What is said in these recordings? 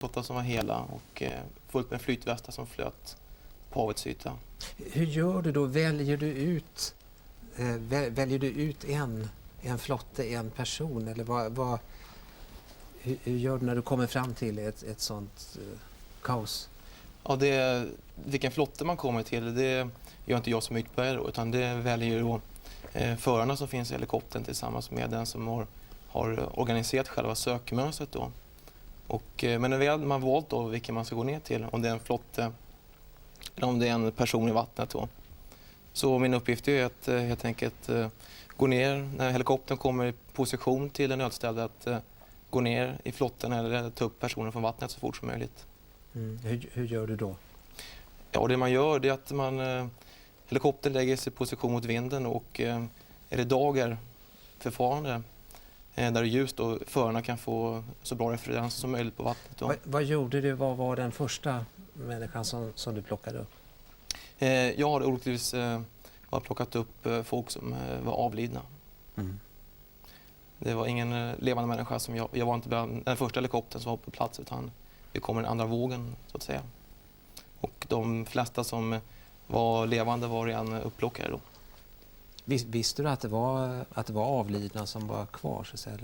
båtar som var hela och fullt med flytvästar som flöt på havets yta. Hur gör du då? Väljer du ut en flotte, en person? Eller hur gör du när du kommer fram till ett sånt kaos? Ja, vilken flotte man kommer till, det gör inte jag som utbärare då, utan det väljer då förarna som finns i helikoptern tillsammans med den som har organiserat själva sökmönstret då. Men när man valt då vilken man ska gå ner till, om det är en flotte eller om det är en person i vattnet då. Så min uppgift är att helt enkelt gå ner när helikoptern kommer i position till den nödställda, att gå ner i flotten eller ta upp personen från vattnet så fort som möjligt. Hur gör du då? Ja, det man gör det är att helikoptern lägger sig i position mot vinden och är det dagar förfarande där det är ljust och förarna kan få så bra referens som möjligt på vattnet. Då. Vad gjorde du? Vad var den första människan som du plockade upp? Jag har olyckligtvis plockat upp folk som var avlidna. Det var ingen levande människa som jag var inte den första helikoptern som var på plats, utan vi kommer den andra vågen så att säga. Och de flesta som var levande var redan upplockade då. Visste du att det var avlidna som var kvar så att säga,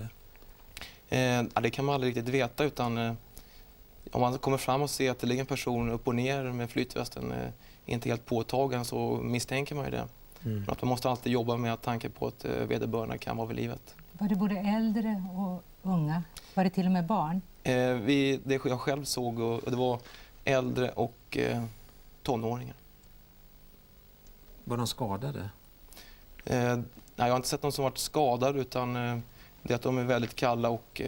eller? Det kan man aldrig riktigt veta, utan om man kommer fram och ser att det ligger en person upp och ner med flytvästen inte helt påtagen, så misstänker man ju det. Men att man måste alltid jobba med tanke på att vederbörande kan vara vid livet. Var det både äldre och unga? Var det till och med barn? Det jag själv såg, och det var äldre och tonåringar. Var de skadade? Nej, jag har inte sett någon som varit skadad, utan det är att de är väldigt kalla och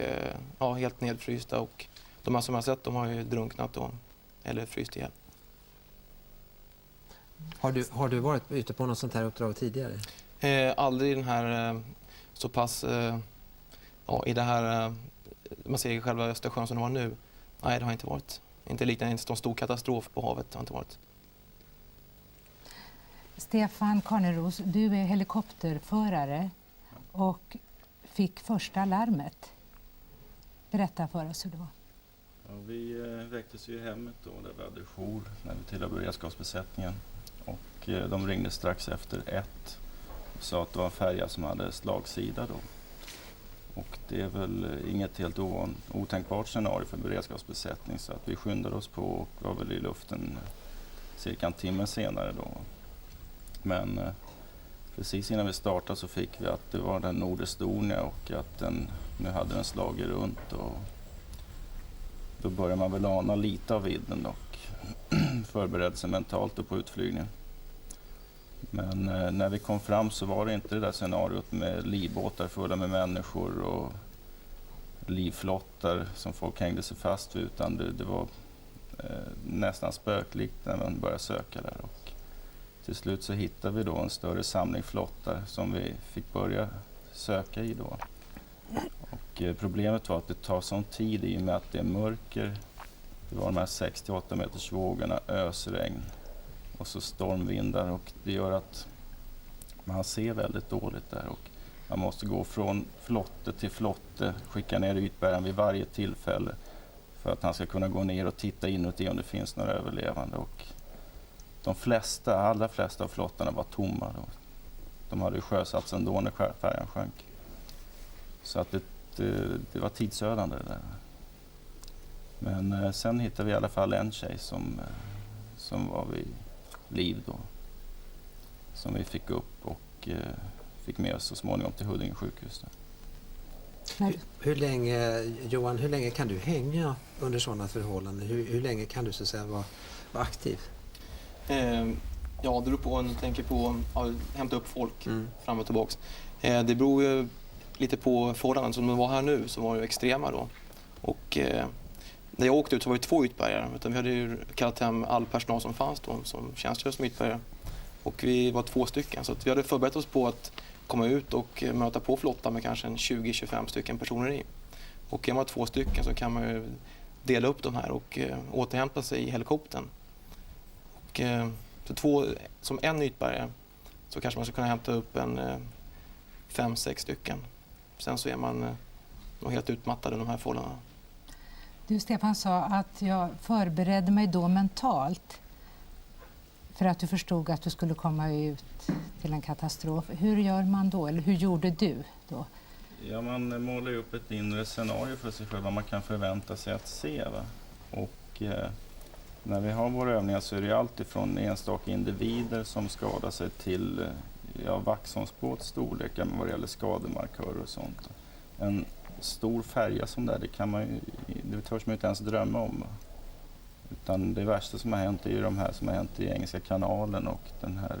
helt nedfrysta. Och de här som jag har sett, de har ju drunknat då, eller fryst ihjäl. Har du varit ute på något sånt här uppdrag tidigare? Aldrig den här så pass i det här man ser i själva Östersjön som det var nu. Nej, det har inte varit. Inte liknande en stor katastrof på havet har inte varit. Stefan Karneros, du är helikopterförare och fick första larmet. Berätta för oss hur det var. Ja, vi väcktes ju i hemmet då, där vi hade jour när vi tillhörde beredskapsbesättningen. Och de ringde strax efter 1 och sa att det var en färja som hade slagsida då. Och det är väl inget helt otänkbart scenario för beredskapsbesättning, så att vi skyndade oss på och var väl i luften cirka en timme senare då. Men precis innan vi startade så fick vi att det var den Nord Estonia och att nu hade den slagit runt, och då börjar man väl ana lite av vidden och förberedde sig mentalt på utflygningen. Men när vi kom fram så var det inte det där scenariot med livbåtar fulla med människor och livflottar som folk hängde sig fast vid, utan det var nästan spöklikt när man började söka där. Och till slut så hittade vi då en större samling flottar som vi fick börja söka i då. Och problemet var att det tar sån tid i och med att det är mörker. Det var de här 6-8 meters vågorna, ösregn och så stormvindar, och det gör att man ser väldigt dåligt där, och man måste gå från flotte till flotte, skicka ner ytbäraren vid varje tillfälle för att han ska kunna gå ner och titta inuti om det finns några överlevande. Och allra flesta av flottarna var tomma då. De hade ju sjösatts ändå när färjan sjönk. Så att det var tidsödande det där. Men sen hittade vi i alla fall en tjej som var vid liv då. Som vi fick upp och fick med oss så småningom till Huddinge sjukhus. Hur länge kan du hänga under sådana förhållanden? Hur länge kan du så att säga vara aktiv? Det beror på om du tänker på att hämta upp folk fram och tillbaks. Det beror ju lite på förhållanden. Som de var här nu så var det extrema då. Och när jag åkte ut så var det 2 utbärgare. Utan vi hade ju kallat hem all personal som fanns då, som tjänstgör som utbärgare. Och vi var 2 stycken, så att vi hade förberett oss på att komma ut och möta på flottan med kanske 20-25 stycken personer i. Och är man 2 stycken så kan man ju dela upp de här och återhämta sig i helikoptern. Och som en utbärgare så kanske man ska kunna hämta upp en 5-6 stycken. Sen så är man nog helt utmattad i de här förhållandena. Du, Stefan, sa att jag förberedde mig då mentalt för att du förstod att du skulle komma ut till en katastrof. Hur gör man då? Eller hur gjorde du då? Ja, man målar ju upp ett inre scenario för sig själv vad man kan förvänta sig att se. Va? Och när vi har våra övningar så är det alltid från enstaka individer som skadar sig till Vaxholmsbåts storlek vad det gäller skademarkörer och sånt. En stor färja som det törs man ju inte ens drömma om. Va? Utan det värsta som har hänt är ju de här som har hänt i Engelska kanalen och den här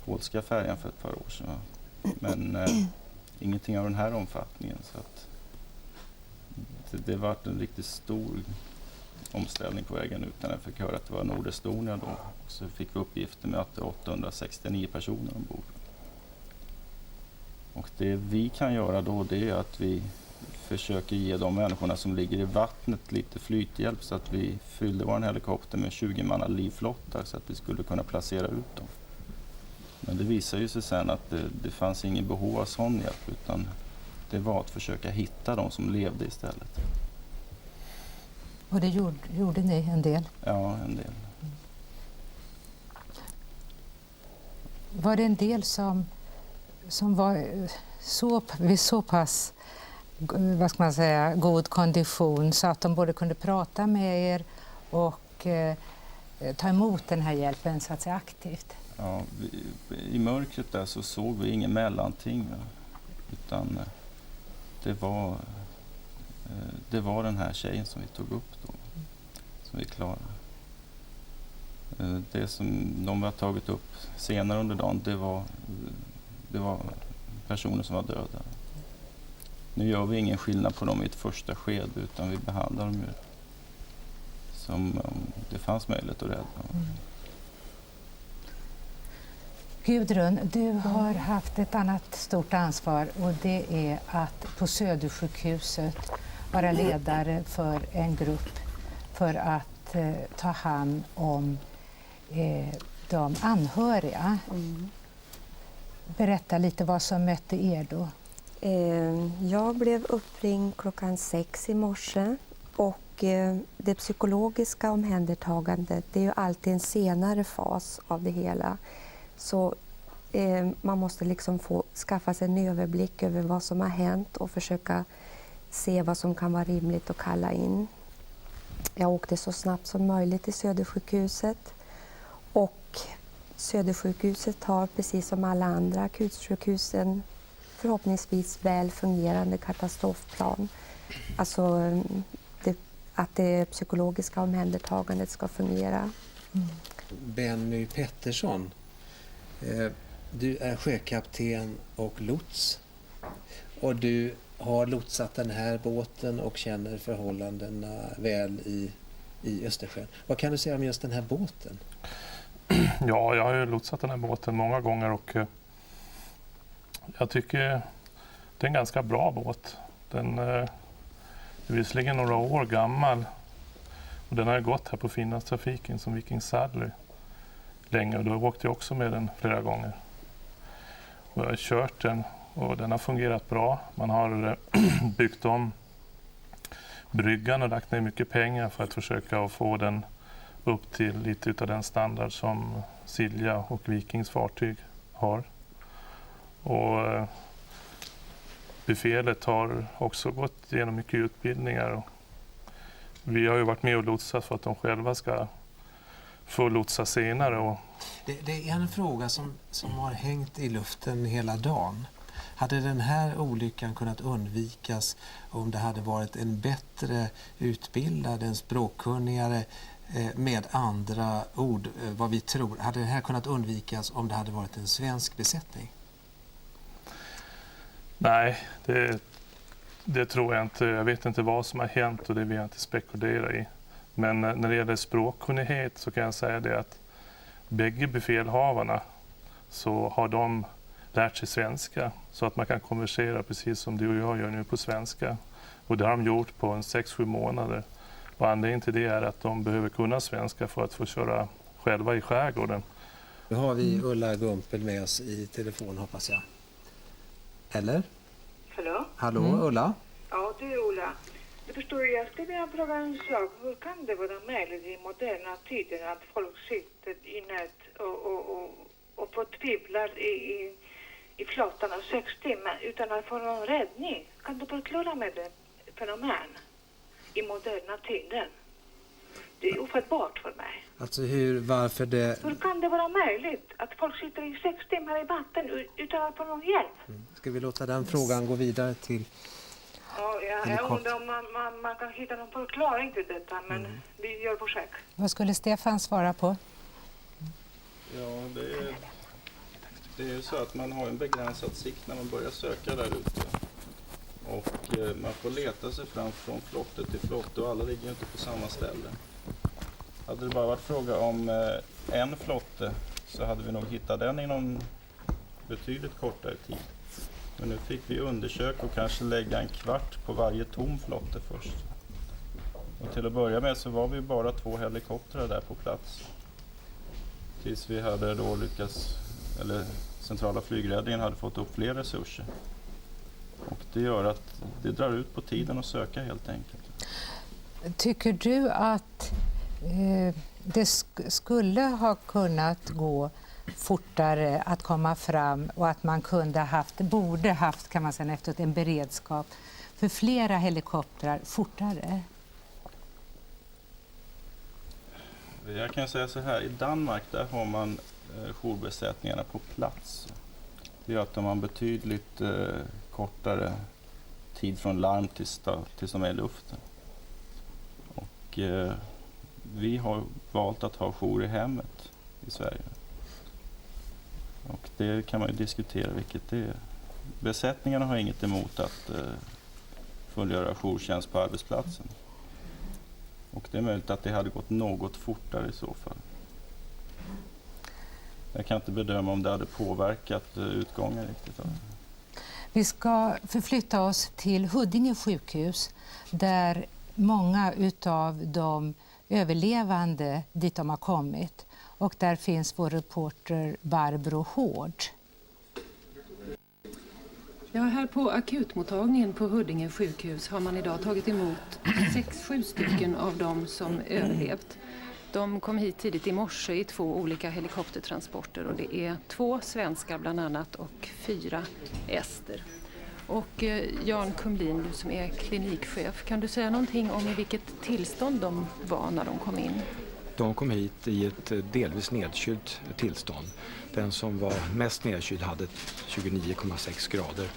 polska färjan för ett par år sedan. Va? Men ingenting av den här omfattningen. Så att det var en riktigt stor omställning på vägen ut när jag fick höra att det var Nordestonia då. Så fick vi uppgifter med att det är 869 personer ombord. Och det vi kan göra då det är att vi försöker ge de människorna som ligger i vattnet lite flythjälp så att vi fyllde vår helikopter med 20 manna livflottar så att vi skulle kunna placera ut dem. Men det visar ju sig sen att det fanns ingen behov av sån hjälp utan det var att försöka hitta de som levde istället. Och det gjorde ni en del? Ja, en del. Var det en del som var vid så pass god kondition så att de både kunde prata med er och ta emot den här hjälpen så att säga aktivt? Ja, i mörkret där så såg vi ingen mellanting. Utan det var den här tjejen som vi tog upp då. Som vi klarade. Det som de har tagit upp senare under dagen det var personer som var döda. Nu gör vi ingen skillnad på dem i ett första skede utan vi behandlar dem ju som det fanns möjlighet att rädda. Gudrun, du har haft ett annat stort ansvar och det är att på Södersjukhuset vara ledare för en grupp för att ta hand om de anhöriga. Berätta lite vad som mötte er då. Jag blev uppringd 6:00 i morse och det psykologiska omhändertagandet det är ju alltid en senare fas av det hela. Så man måste liksom skaffa sig en överblick över vad som har hänt och försöka se vad som kan vara rimligt att kalla in. Jag åkte så snabbt som möjligt till Södersjukhuset och Södersjujkhhuset har precis som alla andra akutsjukhus en förhoppningsvis väl fungerande katastrofplan. Alltså att det psykologiska omhändertagandet ska fungera. Benny Pettersson, du är sjökapten och lots och du har lotsat den här båten och känner förhållandena väl i Östersjön. Vad kan du säga om just den här båten? Ja, jag har ju lotsat den här båten många gånger och jag tycker det är en ganska bra båt. Den är visserligen några år gammal och den har gått här på Finlandstrafiken som Viking Sadler länge och då åkte jag också med den flera gånger. Och jag har kört den och den har fungerat bra. Man har byggt om bryggan och lagt ner mycket pengar för att försöka få den upp till lite utav den standard som Silja och Vikings fartyg har. Och befälet har också gått igenom mycket utbildningar. Och vi har ju varit med och lotsat för att de själva ska få lotsa senare. Och det är en fråga som har hängt i luften hela dagen. Hade den här olyckan kunnat undvikas om det hade varit en bättre utbildad, en språkkunnigare med andra ord, vad vi tror. Hade det här kunnat undvikas om det hade varit en svensk besättning? Nej, det tror jag inte. Jag vet inte vad som har hänt och det vill jag inte spekulera i. Men när det gäller språkkunnighet så kan jag säga det att bägge befälhavarna så har de lärt sig svenska så att man kan konversera precis som du och jag gör nu på svenska. Och det har de gjort på 6-7 månader. Och anledningen till det är att de behöver kunna svenska för att få köra själva i skärgården. Nu har vi Ulla Gumpel med oss i telefon hoppas jag. Eller? Hallå? Hallå Ulla? Ja, du Ola. Jag förstår, jag skulle vilja fråga en sak. Hur kan det vara möjligt i moderna tider att folk sitter i nät och förtvivlar i flottan av 6 timmar utan att få någon räddning? Kan du förklara med det fenomen i moderna tider? Det är ofattbart för mig. Alltså varför det... Hur kan det vara möjligt att folk sitter i 6 timmar i vatten utan att få någon hjälp? Ska vi låta den frågan gå vidare till... Ja, jag undrar om man kan hitta någon förklaring till detta, men vi gör försök. Vad skulle Stefan svara på? Ja, det är ju så att man har en begränsad sikt när man börjar söka där ute. Och man får leta sig fram från flotte till flotte och alla ligger inte på samma ställe. Hade det bara varit fråga om en flotte så hade vi nog hittat den inom betydligt kortare tid. Men nu fick vi undersöka och kanske lägga en kvart på varje tom flotte först. Och till att börja med så var vi bara 2 helikoptrar där på plats. Tills vi hade då lyckats, eller centrala flygräddningen hade fått upp fler resurser. Och det gör att det drar ut på tiden att söka helt enkelt. Tycker du att det skulle ha kunnat gå fortare att komma fram och att man borde haft kan man säga efter en beredskap för flera helikoptrar fortare? Jag kan säga så här, i Danmark där har man jourbesättningarna på plats. Det gör att de har betydligt kortare tid från larm tills de är i luften. Och vi har valt att ha jour i hemmet i Sverige. Och det kan man ju diskutera vilket det är. Besättningarna har inget emot att fullgöra jourtjänst på arbetsplatsen. Och det är möjligt att det hade gått något fortare i så fall. Jag kan inte bedöma om det hade påverkat utgången riktigt. Vi ska förflytta oss till Huddinge sjukhus där många utav de överlevande dit de har kommit. Och där finns vår reporter Barbro Hård. Ja, här på akutmottagningen på Huddinge sjukhus har man idag tagit emot 6-7 stycken av dem som överlevt. De kom hit tidigt i morse i 2 olika helikoptertransporter och det är 2 svenskar bland annat och 4 ester. Och Jan Kumlin, du som är klinikchef, kan du säga någonting om i vilket tillstånd de var när de kom in? De kom hit i ett delvis nedkylt tillstånd. Den som var mest nedkyld hade 29,6 grader.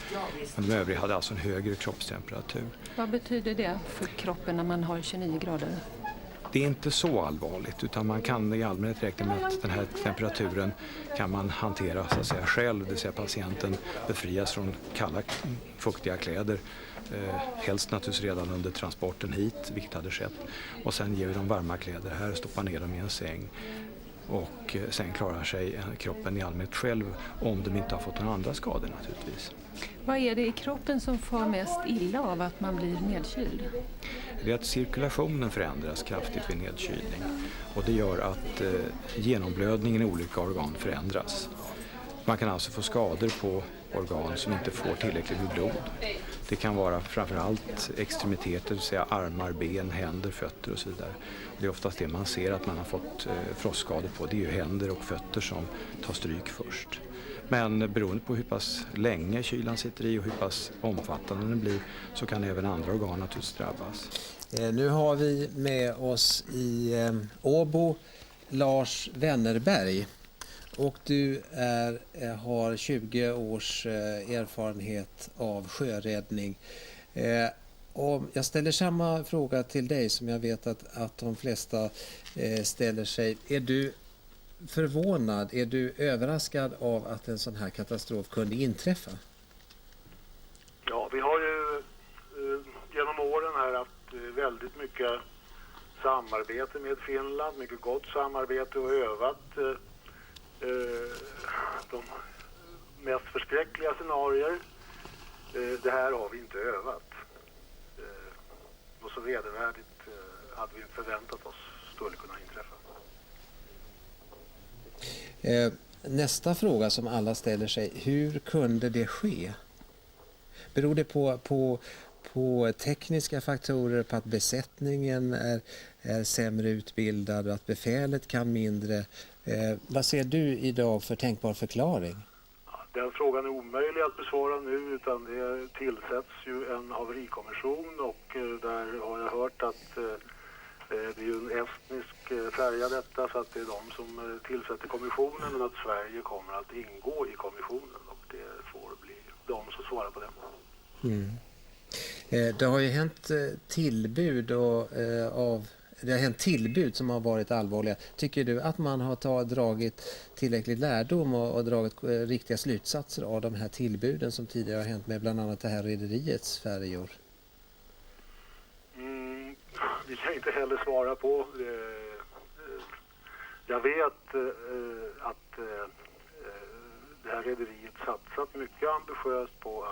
Men de övriga hade alltså en högre kroppstemperatur. Vad betyder det för kroppen när man har 29 grader? Det är inte så allvarligt utan man kan i allmänhet räkna med att den här temperaturen kan man hantera så att säga själv. Det vill säga patienten befrias från kalla fuktiga kläder. Helst naturligtvis redan under transporten hit, vilket hade skett. Och sen ger vi dem varma kläder här och stoppar ner dem i en säng. Och sen klarar sig kroppen i allmänhet själv om de inte har fått några andra skador naturligtvis. Vad är det i kroppen som får mest illa av att man blir nedkyld? Det är att cirkulationen förändras kraftigt vid nedkylning. Och det gör att genomblödningen i olika organ förändras. Man kan alltså få skador på organ som inte får tillräckligt med blod. Det kan vara framförallt extremiteter, det vill säga armar, ben, händer, fötter och så vidare. Det är oftast det man ser att man har fått frostskador på. Det är ju händer och fötter som tar stryk först. Men beroende på hur pass länge kylan sitter i och hur pass omfattande den blir så kan även andra organ naturligtvis drabbas. Nu har vi med oss i Åbo Lars Wennerberg. Och du har 20 års erfarenhet av sjöräddning. Och jag ställer samma fråga till dig som jag vet att de flesta ställer sig. Är du förvånad, är du överraskad av att en sån här katastrof kunde inträffa? Ja, vi har ju genom åren här haft väldigt mycket samarbete med Finland, mycket gott samarbete och övat de mest förskräckliga scenarier. Det här har vi inte övat. Och så vedervärdigt hade vi inte förväntat oss skulle kunna inträffa. Nästa fråga som alla ställer sig, hur kunde det ske? Beror det på på tekniska faktorer, på att besättningen är sämre utbildad och att befälet kan mindre. Vad ser du idag för tänkbar förklaring? Den frågan är omöjlig att besvara nu, utan det tillsätts ju en haverikommission, och där har jag hört att det är ju en estnisk färja detta, så att det är de som tillsätter kommissionen, men att Sverige kommer att ingå i kommissionen, och det får bli de som svarar på den. Mm. Det har ju hänt tillbud det har hänt tillbud som har varit allvarliga. Tycker du att man har dragit tillräckligt lärdom och dragit riktiga slutsatser av de här tillbuden som tidigare har hänt med bland annat det här rederiets färjor? Det kan jag inte heller svara på. Jag vet att det här rederiet satsat mycket ambitiöst på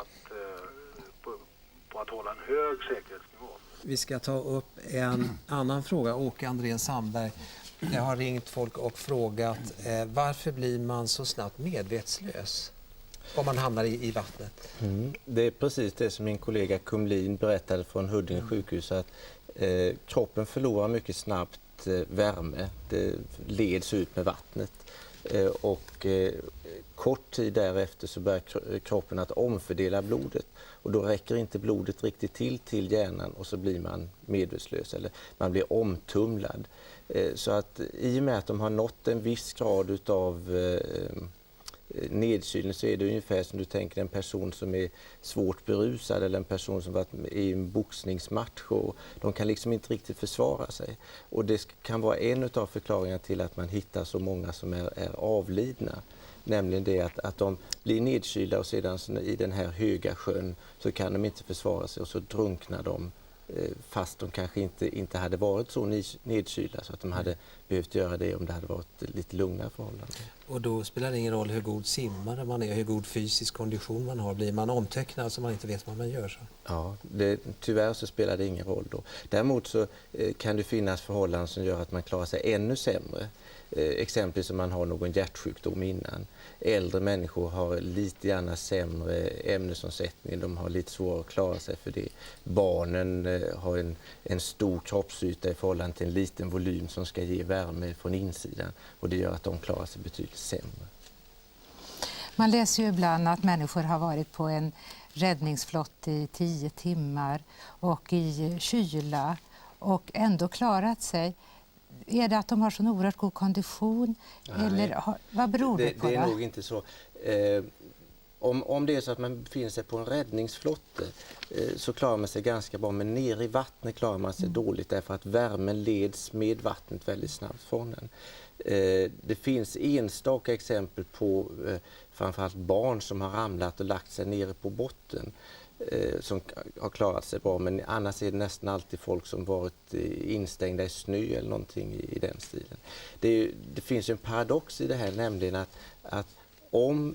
att hålla en hög säkerhetsnivå. Vi ska ta upp en annan fråga. Åke Andrén Sandberg, jag har ringt folk och frågat varför blir man så snabbt medvetslös om man hamnar i vattnet? Det är precis det som min kollega Kumlin berättade från Huddinge sjukhus, att kroppen förlorar mycket snabbt värme, det leds ut med vattnet och kort tid därefter så börjar kroppen att omfördela blodet, och då räcker inte blodet riktigt till hjärnan, och så blir man medvetslös eller man blir omtumlad. Så att i och med att de har nått en viss grad utav nedkylning, så är det ungefär som du tänker en person som är svårt berusad eller en person som varit i en boxningsmatch, och de kan liksom inte riktigt försvara sig. Och det kan vara en av förklaringarna till att man hittar så många som är avlidna. Nämligen det att de blir nedkylda, och sedan i den här höga sjön så kan de inte försvara sig, och så drunknar de fast de kanske inte hade varit så nedkylda så att de hade behövt göra det om det hade varit lite lugnare förhållanden. Och då spelar det ingen roll hur god simmare man är, hur god fysisk kondition man har. Blir man omtöcknad så man inte vet vad man gör? Så. Ja, tyvärr så spelar det ingen roll då. Däremot så kan det finnas förhållanden som gör att man klarar sig ännu sämre. Exempelvis om man har någon hjärtsjukdom innan. Äldre människor har lite gärna sämre ämnesomsättning, de har lite svårare att klara sig för det. Barnen har en stor kroppsyta i förhållande till en liten volym som ska ge värme från insidan, och det gör att de klarar sig betydligt sämre. Man läser ju ibland att människor har varit på en räddningsflott i 10 timmar och i kyla och ändå klarat sig. Är det att de har så oerhört god kondition? Eller vad beror det på? Det är nog inte så. Om det är så att man befinner sig på en räddningsflotte så klarar man sig ganska bra, men nere i vattnet klarar man sig dåligt därför att värmen leds med vattnet väldigt snabbt från den. Det finns enstaka exempel på framförallt barn som har ramlat och lagt sig nere på botten som har klarat sig bra, men annars är det nästan alltid folk som varit instängda i snö eller någonting i den stilen. Det finns en paradox i det här, nämligen att om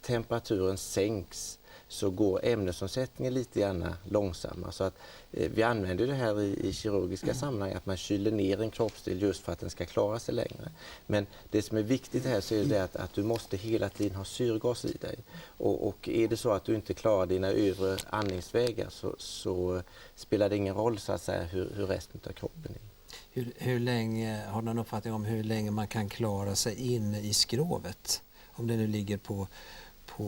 temperaturen sänks så går ämnesomsättningen lite grann långsammare. Så att vi använder det här i kirurgiska sammanhang, att man kyler ner en kroppsdel just för att den ska klara sig längre. Men det som är viktigt här så är det att du måste hela tiden ha syrgas i dig. Och är det så att du inte klarar dina övre andningsvägar så spelar det ingen roll så att säga hur resten av kroppen är. Hur länge, har någon uppfattning om hur länge man kan klara sig in i skrovet? Om det nu ligger på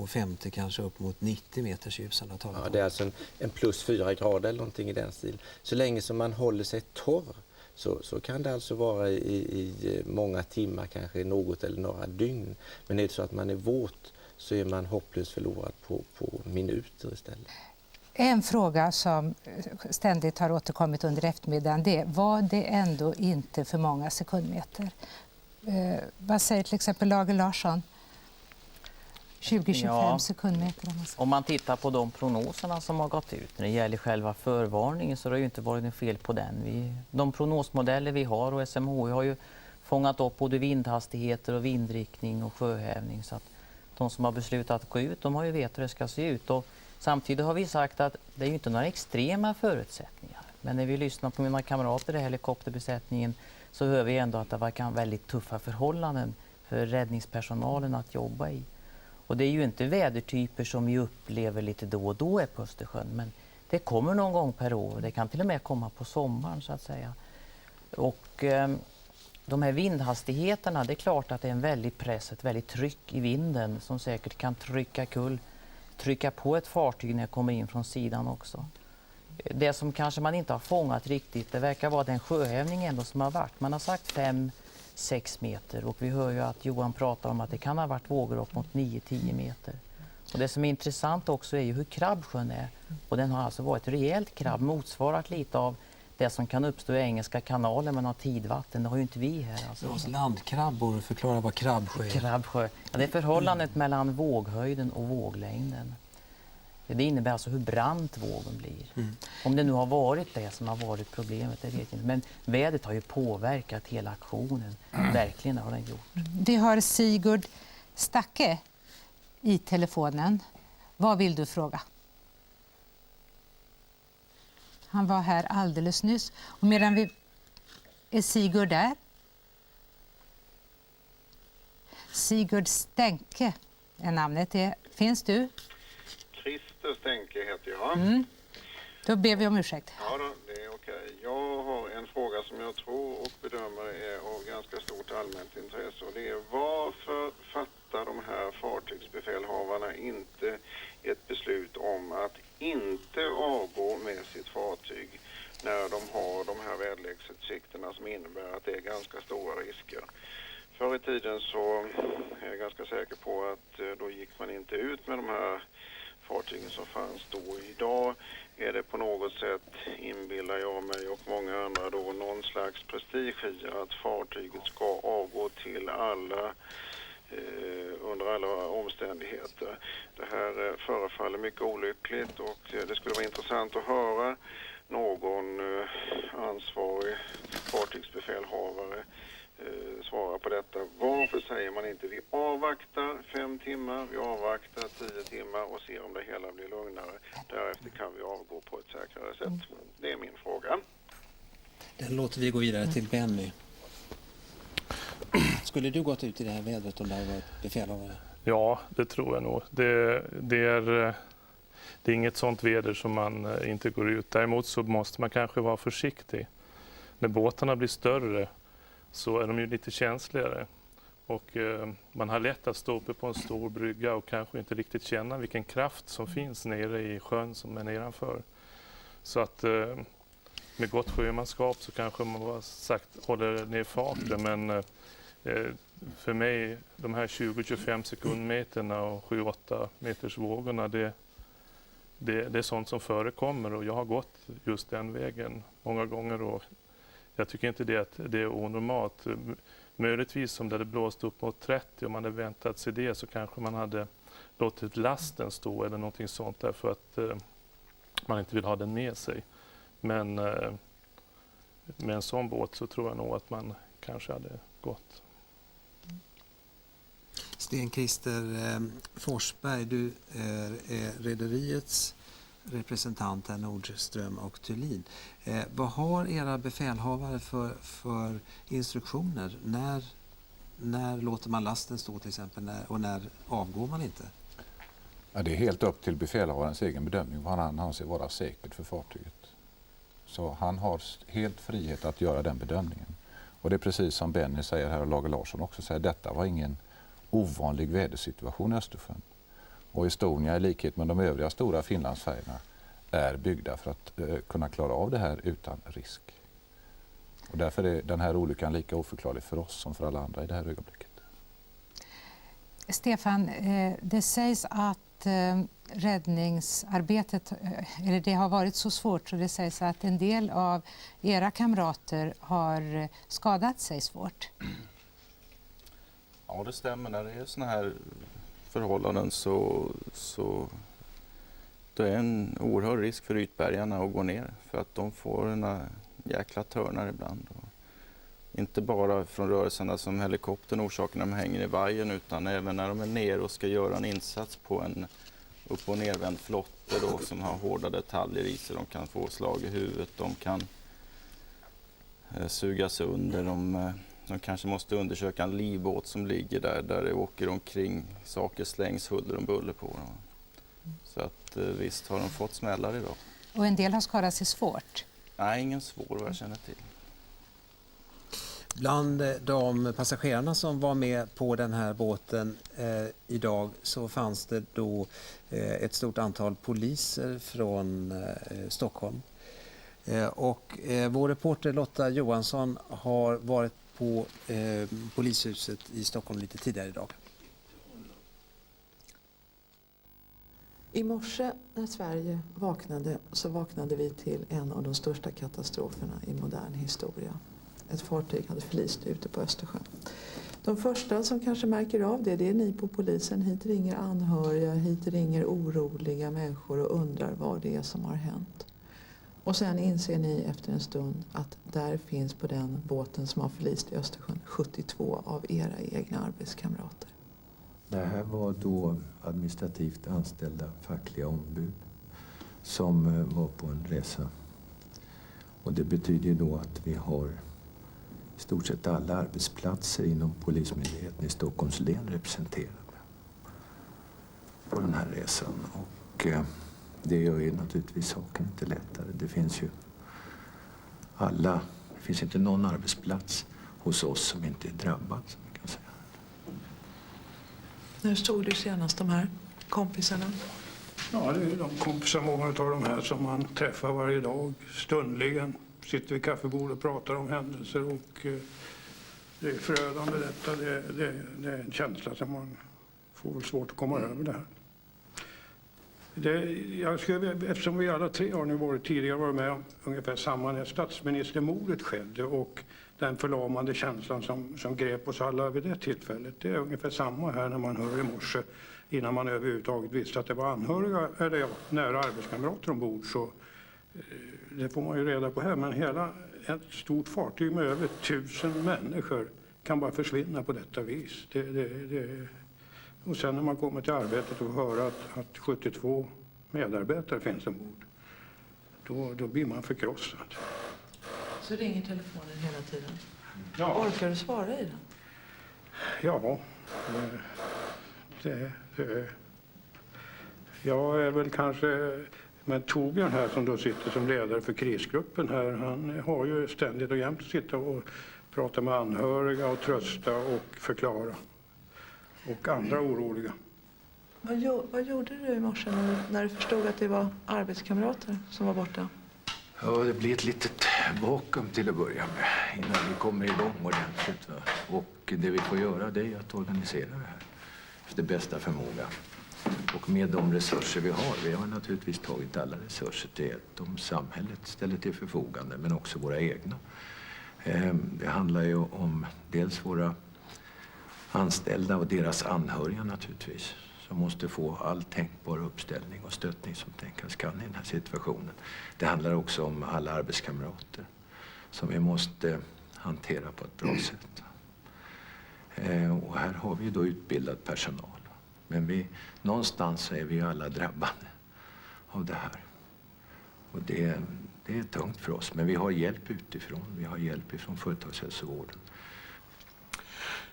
50, kanske upp mot 90 meters djup som jag talar om. Ja, det är alltså en plus 4 grader eller någonting i den stilen. Så länge som man håller sig torr så kan det alltså vara i många timmar, kanske något eller några dygn. Men är det så att man är våt så är man hopplöst förlorad på minuter istället. En fråga som ständigt har återkommit under eftermiddagen, det var det ändå inte för många sekundmeter? Vad säger till exempel Lager Larsson? 20-25 sekundmeter. Om man tittar på de prognoserna som har gått ut när det gäller själva förvarningen, så har det ju inte varit något fel på den. De prognosmodeller vi har och SMHI har ju fångat upp både vindhastigheter och vindriktning och sjöhävning, så att de som har beslutat att gå ut, de har ju vet hur det ska se ut. Och samtidigt har vi sagt att det är ju inte några extrema förutsättningar. Men när vi lyssnar på mina kamrater i helikopterbesättningen så hör vi ändå att det verkar väldigt tuffa förhållanden för räddningspersonalen att jobba i. Och det är ju inte vädertyper som vi upplever lite då och då är på Östersjön, men Det kommer någon gång per år. Det kan till och med komma på sommaren så att säga. Och de här vindhastigheterna, det är klart att det är en väldig press, ett väldigt tryck i vinden som säkert kan trycka på ett fartyg när det kommer in från sidan också. Det som kanske man inte har fångat riktigt, det verkar vara den sjöhävning ändå som har varit. Man har sagt 5-6 meter och vi hör ju att Johan pratar om att det kan ha varit vågor upp mot 9-10 meter. Och det som är intressant också är ju hur krabbsjön är. Och den har alltså varit rejält krabb, motsvarat lite av det som kan uppstå i Engelska kanalen när man har tidvatten. Det har ju inte vi här. Alltså. Landkrabbor, förklara vad krabbsjö är. Krabbsjö. Ja, det är förhållandet mellan våghöjden och våglängden. Det innebär alltså hur brant vågen blir. Om det nu har varit det som har varit problemet, det vet jag inte. Men vädret har ju påverkat hela aktionen. Verkligen har den gjort. Vi har Sigurd Stacke i telefonen. Vad vill du fråga? Han var här alldeles nyss. Och medan vi... Är Sigurd där? Sigurd Stänke är namnet. Finns du? Christer Stänke heter jag. Då ber vi om ursäkt. Ja då, det är okej. Jag har en fråga som jag tror och bedömer är av ganska stort allmänt intresse. Och det är varför fattar de här fartygsbefälhavarna inte ett beslut om att inte avgå med sitt fartyg när de har de här väderleksutsikterna som innebär att det är ganska stora risker. Förr i tiden så är jag ganska säker på att då gick man inte ut med de här fartygen som fanns då. Idag är det på något sätt, inbillar jag mig och många andra då, någon slags prestige i att fartyget ska avgå till alla under alla omständigheter. Det här förefaller mycket olyckligt och det skulle vara intressant att höra någon ansvarig fartygsbefälhavare svara på detta. Varför säger man inte vi avvaktar 5 timmar, vi avvaktar 10 timmar och ser om det hela blir lugnare. Därefter kan vi avgå på ett säkrare sätt. Det är min fråga. Den låter vi gå vidare till Benny. Skulle du gått ut i det här vädret om det hade varit befälhavare? Ja, det tror jag nog. Det är inget sånt väder som man inte går ut. Däremot så måste man kanske vara försiktig. När båtarna blir större så är de ju lite känsligare. Och man har lätt att stå uppe på en stor brygga och kanske inte riktigt känna vilken kraft som finns nere i sjön som är nedanför. Så att med gott sjömanskap så kanske man bara sagt håller ner farten. Men för mig, de här 20-25 sekundmeterna och 7-8 meters vågorna, det är sånt som förekommer och jag har gått just den vägen många gånger och jag tycker inte att det är onormalt. Möjligtvis om det hade blåst upp mot 30 om man hade väntat sig det så kanske man hade låtit lasten stå eller någonting sånt därför att man inte vill ha den med sig. Men med en sån båt så tror jag nog att man kanske hade gått. Sten-Christer Forsberg, du är rederiets representant här, Nordström och Thulin. Vad har era befälhavare för instruktioner? När låter man lasten stå till exempel och när avgår man inte? Ja, det är helt upp till befälhavarens egen bedömning vad han anser vara säkert för fartyget. Så han har helt frihet att göra den bedömningen. Och det är precis som Benny säger här och Lager Larsson också säger, detta var ingen ovanlig vädersituation i Östersjön. Och Estonia i likhet med de övriga stora Finlandsfärjorna är byggda för att kunna klara av det här utan risk. Och därför är den här olyckan lika oförklarlig för oss som för alla andra i det här ögonblicket. Stefan, det sägs att räddningsarbetet, eller det har varit så svårt så det sägs att en del av era kamrater har skadat sig svårt. Ja, det stämmer. När det är såna här förhållanden så det är en oerhörd risk för ytbergarna att gå ner för att de får en jäkla törnar ibland. Och inte bara från rörelserna som helikoptern orsakar när de hänger i vajern utan även när de är ner och ska göra en insats på en upp- och nervänd flotte då, som har hårda detaljer i sig. De kan få slag i huvudet, de kan sugas under, de kanske måste undersöka en livbåt som ligger där det åker omkring saker slängs huller och buller på dem. Så att visst har de fått smällar idag. Och en del har skadat sig svårt. Nej, ingen svår vad jag känner till. Bland de passagerarna som var med på den här båten idag så fanns det då ett stort antal poliser från Stockholm. Och vår reporter Lotta Johansson har varit på polishuset i Stockholm lite tidigare idag. I morse när Sverige vaknade så vaknade vi till en av de största katastroferna i modern historia. Ett fartyg hade förlist ute på Östersjön. De första som kanske märker av det är ni på polisen. Hit ringer anhöriga, hit ringer oroliga människor och undrar vad det är som har hänt. Och sen inser ni efter en stund att där finns på den båten som har förlist i Östersjön 72 av era egna arbetskamrater. Det här var då administrativt anställda fackliga ombud som var på en resa. Och det betyder då att vi har i stort sett alla arbetsplatser inom Polismyndigheten i Stockholms län representerade på den här resan. Och det gör ju naturligtvis saken inte lättare. Det finns inte någon arbetsplats hos oss som inte är drabbad, som man kan säga. När såg du senast de här kompisarna? Ja, det är de kompisar, många av de här som man träffar varje dag, stundligen. Sitter vid kaffebordet och pratar om händelser och det är förödande detta. Det är en känsla som man får svårt att komma över det här. Eftersom vi alla tre har nu tidigare varit med om ungefär samma när statsministermordet skedde och den förlamande känslan som grep oss alla vid det tillfället. Det är ungefär samma här när man hör i morse innan man överhuvudtaget visste att det var anhöriga eller nära arbetskamrater ombord. Så det får man ju reda på här. Men ett stort fartyg med över 1000 människor kan bara försvinna på detta vis. Och sen när man kommer till arbetet och hör att 72 medarbetare finns ombord, då blir man förkrossad. Så ringer telefonen hela tiden? Ja. Orkar du svara i den? Ja, jag är väl kanske... Men Torbjörn här som då sitter som ledare för krisgruppen här, han har ju ständigt och jämt att sitta och prata med anhöriga och trösta och förklara. Och andra oroliga. Vad gjorde du i morse när du förstod att det var arbetskamrater som var borta? Ja, det blir ett litet vakuum till att börja med innan vi kommer igång ordentligt. Va? Och det vi får göra det är att organisera det här efter bästa förmåga. Och med de resurser vi har naturligtvis tagit alla resurser till hjälp. De samhället ställer till förfogande, men också våra egna. Det handlar ju om dels våra anställda och deras anhöriga naturligtvis, som måste få all tänkbar uppställning och stöttning som tänkas kan i den här situationen. Det handlar också om alla arbetskamrater som vi måste hantera på ett bra sätt. Och här har vi då utbildad personal. Men någonstans är vi alla drabbade av det här. Och det är tungt för oss. Men vi har hjälp utifrån. Vi har hjälp ifrån företagshälsovården.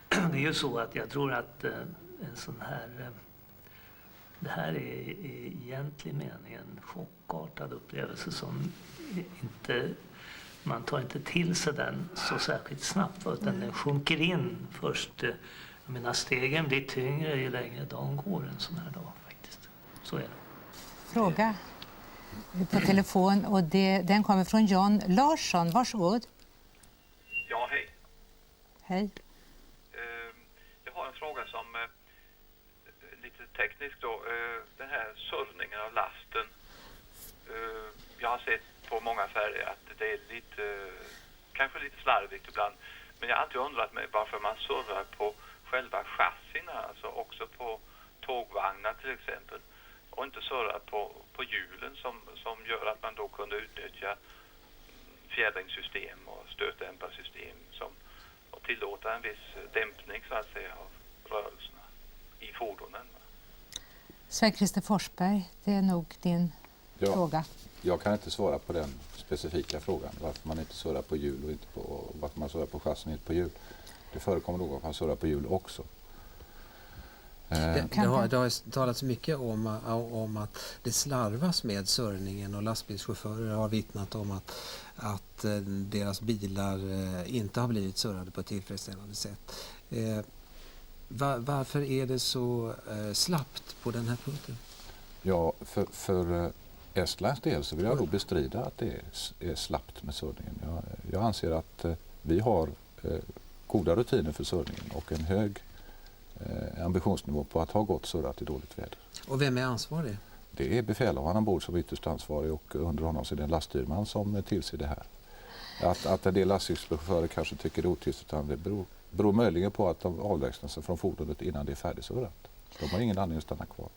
Det är ju så att jag tror att en sån här... Det här är i egentlig mening en chockartad upplevelse som inte... Man tar inte till sig den så särskilt snabbt, utan den sjunker in först. Jag menar, stegen blir tyngre ju längre dagen går en sån här dag faktiskt. Så är det. Fråga på telefon och den kommer från John Larsson. Varsågod. Ja, hej. Hej. Jag har en fråga som lite teknisk då. Den här surrningen av lasten. Jag har sett på många färger att det är kanske lite slarvigt ibland. Men jag har alltid undrat mig varför man surrar på själva chassina, alltså också på tågvagnar till exempel. Och inte surrar på hjulen som gör att man då kunde utnyttja fjädringssystem och stötdämparsystem och tillåta en viss dämpning så att säga av rörelserna i fordonen. Sven-Christer Forsberg, det är nog din fråga. Jag kan inte svara på den specifika frågan, varför man inte surrar på hjul och inte varför man surrar på chassin och inte på hjul. Det förekommer nog att man surrar på hjul också. Det har talats mycket om att det slarvas med surrningen, och lastbilschaufförer har vittnat om att deras bilar inte har blivit surrade på ett tillfredsställande sätt. Varför är det så slappt på den här punkten? Ja, för Estlands del så vill jag då bestrida att det är slappt med surrningen. Jag anser att vi har goda rutiner för surrningen och en hög ambitionsnivå på att ha gått surrat i dåligt väder. Och vem är ansvarig? Det är befälhavaren ombord som är ytterst ansvarig, och under honom så är det en laststyrman som tillser det här. Att en del lastbilschaufförer kanske tycker det är otillstånd, det beror möjligen på att de avlägsnar sig från fordonet innan det är färdigsurrat. De har ingen anledning att stanna kvar.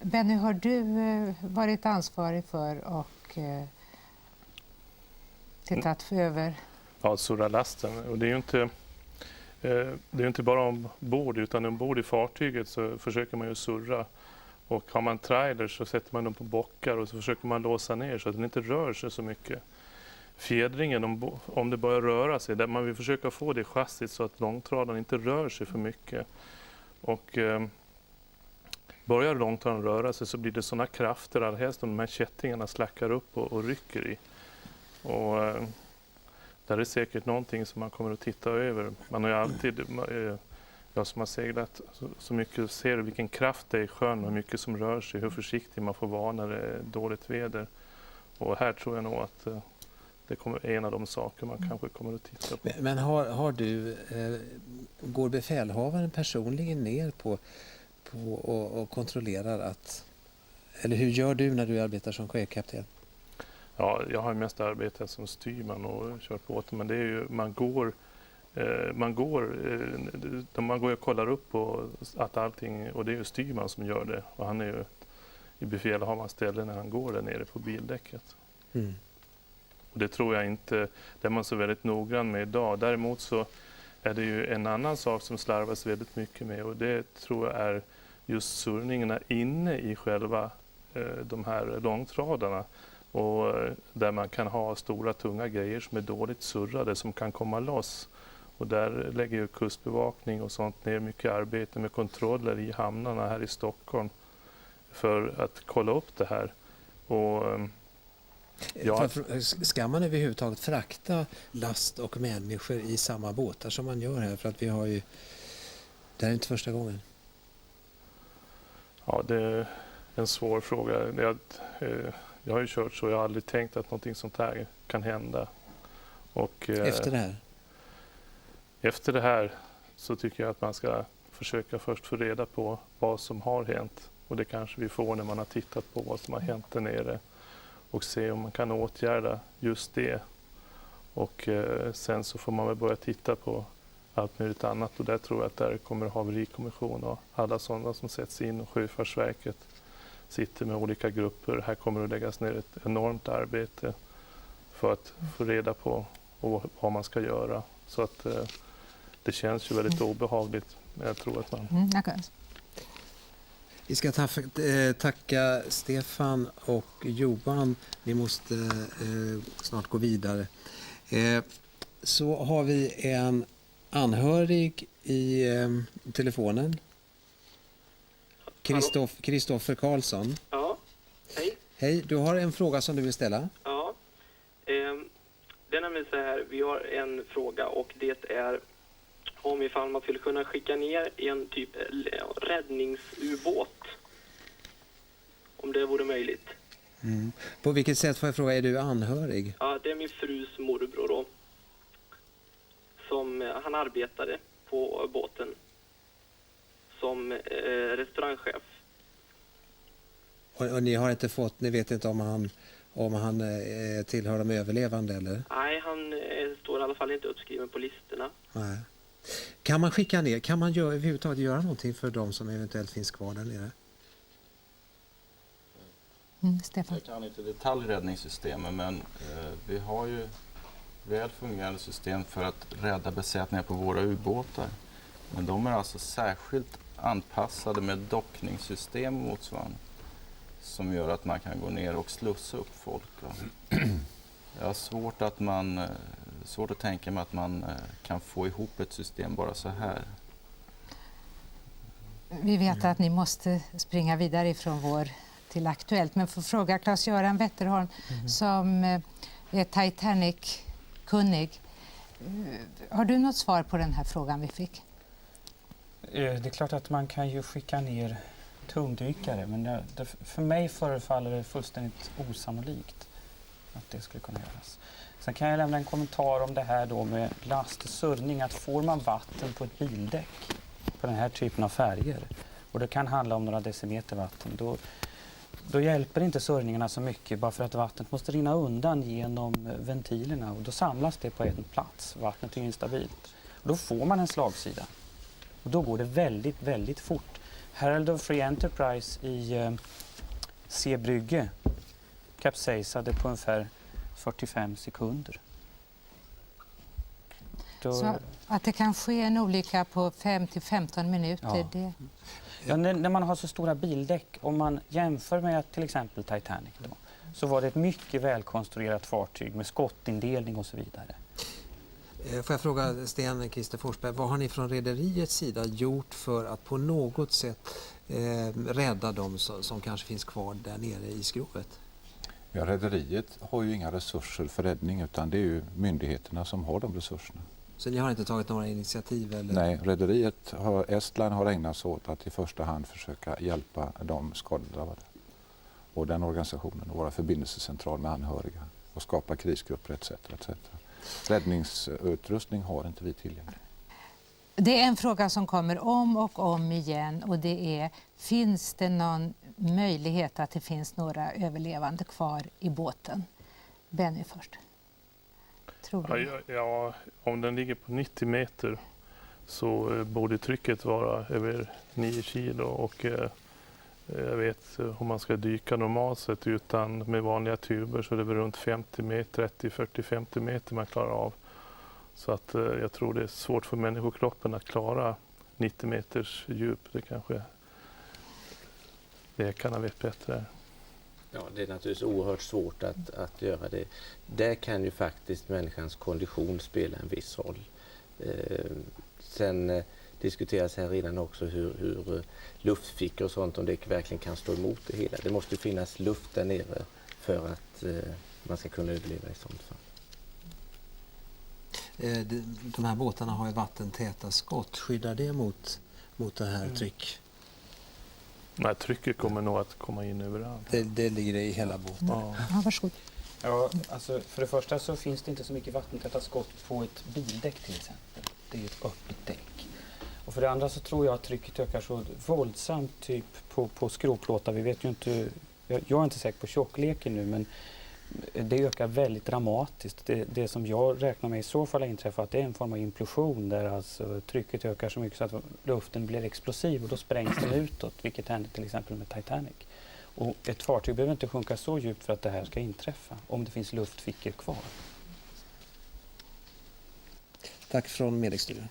Benny, har du varit ansvarig för och tittat över? Ja, surra lasten. Och det är ju inte bara ombord, utan ombord i fartyget så försöker man ju surra. Och har man trailers så sätter man dem på bockar och så försöker man låsa ner så att den inte rör sig så mycket. Fjädringen, om det börjar röra sig, där man vill försöka få det chassit så att långtradaren inte rör sig för mycket. Och börjar långtradaren röra sig så blir det sådana krafter allhelst om de här kättingarna slackar upp och rycker i. Och där är säkert någonting som man kommer att titta över. Man har ju alltid, jag som har seglat så mycket, ser vilken kraft det är i sjön och hur mycket som rör sig, hur försiktig man får vara när det är dåligt väder. Och här tror jag nog att det kommer en av de saker man kanske kommer att titta på. Men går befälhavaren personligen ner på och kontrollerar att, eller hur gör du när du arbetar som sjökapten? Ja, jag har mest arbetat som styrman och kört båten, men det är ju, man går och kollar upp på att allting, och det är ju styrman som gör det, och han är ju i befälhavarens ställe när han går där nere på bildäcket. Mm. Och det tror jag inte, det är man så väldigt noggrann med idag. Däremot så är det ju en annan sak som slarvas väldigt mycket med, och det tror jag är just surrningarna inne i själva de här långtradarna. Och där man kan ha stora tunga grejer som är dåligt surrade som kan komma loss. Och där lägger ju kustbevakning och sånt ner mycket arbete med kontroller i hamnarna här i Stockholm för att kolla upp det här. Och ska man överhuvudtaget frakta last och människor i samma båtar som man gör här? För att vi har ju, det här är inte första gången. Ja, det är en svår fråga. Jag har ju kört så, jag har aldrig tänkt att någonting sånt här kan hända. Och, efter det här? Efter det här så tycker jag att man ska försöka först få reda på vad som har hänt. Och det kanske vi får när man har tittat på vad som har hänt där nere. Och se om man kan åtgärda just det. Och sen så får man väl börja titta på allt möjligt annat. Och där tror jag att där kommer haverikommission och alla sådana som sätts in, och Sjöfartsverket sitter med olika grupper. Här kommer det att läggas ner ett enormt arbete för att få reda på vad man ska göra. Så att det känns ju väldigt obehagligt. Men jag tror att man... Vi ska tacka Stefan och Johan. Vi måste snart gå vidare. Så har vi en anhörig i telefonen. Kristoffer Karlsson. Ja, hej. Hej, du har en fråga som du vill ställa. Ja, det är nämligen så här, vi har en fråga, och det är om ifall man skulle kunna skicka ner en typ räddningsubåt, om det vore möjligt. Mm. På vilket sätt, får jag fråga, är du anhörig? Ja, det är min frus morbror då, som han arbetade på båten som restaurangchef. Och ni har inte fått, ni vet inte om han tillhör de överlevande eller? Nej, han står i alla fall inte uppskriven på listorna. Nej. Kan man skicka ner, kan man överhuvudtaget göra någonting för de som eventuellt finns kvar där nere? Stefan. Jag kan inte detaljräddningssystemen, men vi har ju väl fungerande system för att rädda besättningar på våra ubåtar. Men de är alltså särskilt anpassade med dockningssystem och motsvarande som gör att man kan gå ner och slussa upp folk. Jag har svårt att tänka mig att man kan få ihop ett system bara så här. Vi vet att ni måste springa vidare ifrån vår till Aktuellt. Men får fråga Claes-Göran Wetterholm som är Titanic-kunnig. Har du något svar på den här frågan vi fick? Det är klart att man kan ju skicka ner tungdykare, men för mig förefaller det fullständigt osannolikt att det skulle kunna göras. Sen kan jag lämna en kommentar om det här då med lastsurrning, att får man vatten på ett bildäck på den här typen av färger, och det kan handla om några decimeter vatten, då hjälper inte surrningarna så mycket, bara för att vattnet måste rinna undan genom ventilerna, och då samlas det på en plats. Vattnet är instabilt. Och då får man en slagsida. Och då går det väldigt, väldigt fort. Herald of Free Enterprise i Seebrygge kapsejsade på ungefär 45 sekunder. Så att det kan ske en olycka på 5-15 minuter, Ja. det... Ja, när man har så stora bildäck, om man jämför med till exempel Titanic då, så var det ett mycket välkonstruerat fartyg med skottindelning och så vidare. Får jag fråga Sten Christer Forsberg, vad har ni från rederiets sida gjort för att på något sätt rädda dem som kanske finns kvar där nere i skrovet? Ja, rederiet har ju inga resurser för räddning, utan det är ju myndigheterna som har de resurserna. Så ni har inte tagit några initiativ? Eller? Nej, rederiet Estland har ägnat sig åt att i första hand försöka hjälpa de skadedrabbade. Och den organisationen, och vara förbindelsecentral med anhöriga och skapa krisgrupper etc. etc. Räddningsutrustning har inte vi tillgänglig. Det är en fråga som kommer om och om igen, och det är: finns det någon möjlighet att det finns några överlevande kvar i båten? Benny först. Tror du? Ja, om den ligger på 90 meter så borde trycket vara över 9 kilo, och jag vet om man ska dyka normalt sett utan med vanliga tuber så är det väl runt 50 meter, 30, 40, 50 meter man klarar av. Så att jag tror det är svårt för människokroppen att klara 90 meters djup. Det kanske läkarna vet bättre. Ja, det är naturligtvis oerhört svårt att göra det. Där kan ju faktiskt människans kondition spela en viss roll. Sen diskuteras här redan också hur luftfickor och sånt, om det verkligen kan stå emot det hela. Det måste finnas luft där nere för att man ska kunna överleva i sånt fall. De här båtarna har ju vattentäta skott. Skyddar det mot det här tryck? Nej, trycket kommer nog att komma in överallt. Det ligger i hela båten. Ja. Ja, varsågod. Ja, alltså för det första så finns det inte så mycket vattentäta skott på ett bildäck till exempel. Det är ju ett öppet däck. Och för det andra så tror jag att trycket ökar så våldsamt typ på skrovplåtar. Vi vet ju inte, jag är inte säker på tjockleken nu, men det ökar väldigt dramatiskt. Det som jag räknar med i så fall har inträffat, det är en form av implosion där alltså trycket ökar så mycket så att luften blir explosiv och då sprängs den utåt, vilket hände till exempel med Titanic. Och ett fartyg behöver inte sjunka så djupt för att det här ska inträffa, om det finns luftfickor kvar. Tack från Medexstudion.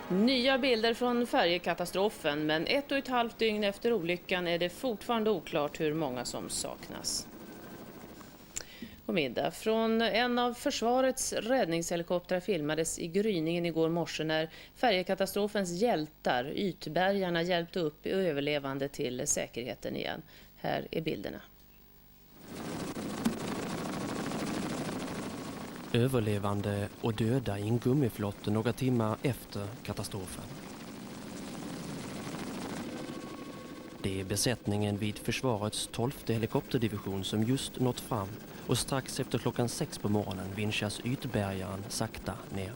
Nya bilder från färjekatastrofen, men 1,5 dygn efter olyckan är det fortfarande oklart hur många som saknas. På middag från en av försvarets räddningshelikoptrar filmades i gryningen igår morse när färjekatastrofens hjältar, ytbergarna, hjälpte upp överlevande till säkerheten igen. Här är bilderna. Överlevande och döda i en gummiflott några timmar efter katastrofen. Det är besättningen vid försvarets 12:e helikopterdivision som just nått fram och strax efter klockan 6 på morgonen vinschas ytbergaren sakta ner.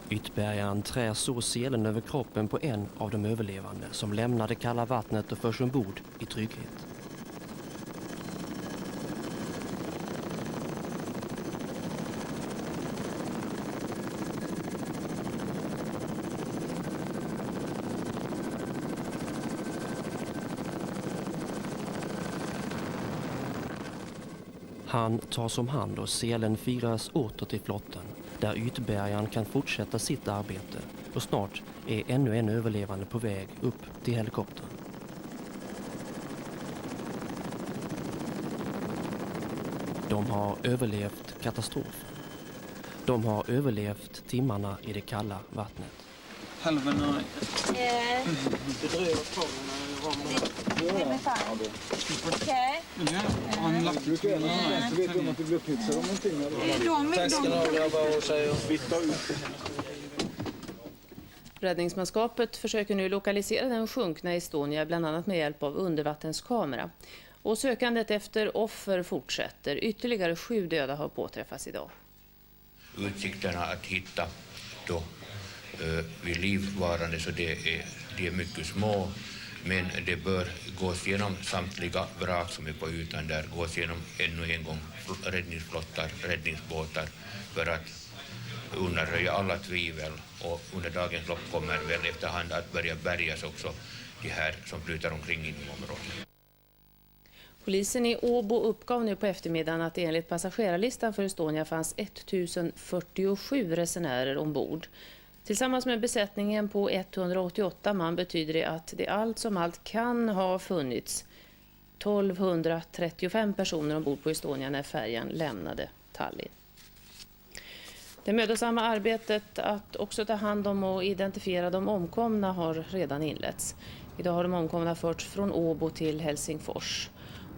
Ytbergaren trär så selen över kroppen på en av de överlevande som lämnar det kalla vattnet och förs ombord i trygghet. Han tas om hand och selen firas åter till flotten där ytbergaren kan fortsätta sitt arbete och snart är ännu en överlevande på väg upp till helikoptern. De har överlevt katastrofen. De har överlevt timmarna i det kalla vattnet. Halva Det dröjer kvar när det är ramen. Okej. Har ni lagt ut det? Så vet de att det blir pizza om någonting. Tack ska ni ha, grabbar, och säger. Räddningsmanskapet försöker nu lokalisera den sjunkna Estonia bland annat med hjälp av undervattenskamera. Och sökandet efter offer fortsätter. Ytterligare 7 döda har påträffats idag. Utsikterna att hitta då vid livvarande så det är mycket små, men det bör gås igenom samtliga vrak som är på ytan där, gås igenom ännu en gång räddningsflottar, räddningsbåtar för att undanröja alla tvivel, och under dagens lopp kommer väl efterhand att börja bärgas också de här som flyter omkring inom området. Polisen i Åbo uppgav nu på eftermiddagen att det enligt passagerarlistan för Estonia fanns 1047 resenärer ombord. Tillsammans med besättningen på 188 man betyder det att det allt som allt kan ha funnits 1235 personer ombord på Estonia när färjan lämnade Tallinn. Det mödosamma arbetet att också ta hand om och identifiera de omkomna har redan inletts. Idag har de omkomna förts från Åbo till Helsingfors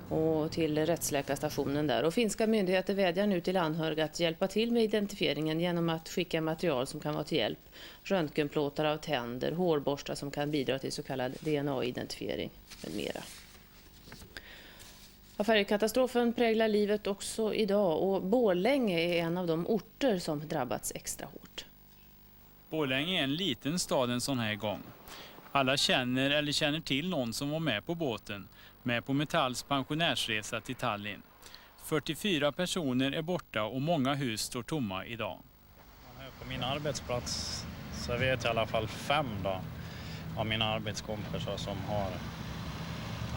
och till rättsläkarstationen där. Och finska myndigheter vädjar nu till anhöriga att hjälpa till med identifieringen genom att skicka material som kan vara till hjälp. Röntgenplåtar av tänder, hårborstar som kan bidra till så kallad DNA-identifiering med mera. Färjekatastrofen präglar livet också idag och Borlänge är en av de orter som drabbats extra hårt. Borlänge är en liten stad en sån här gång. Alla känner eller känner till någon som var med på båten, med på Metalls pensionärsresa till Tallinn. 44 personer är borta och många hus står tomma idag. På min arbetsplats så vet jag i alla fall 5 då, av mina arbetskompisar som har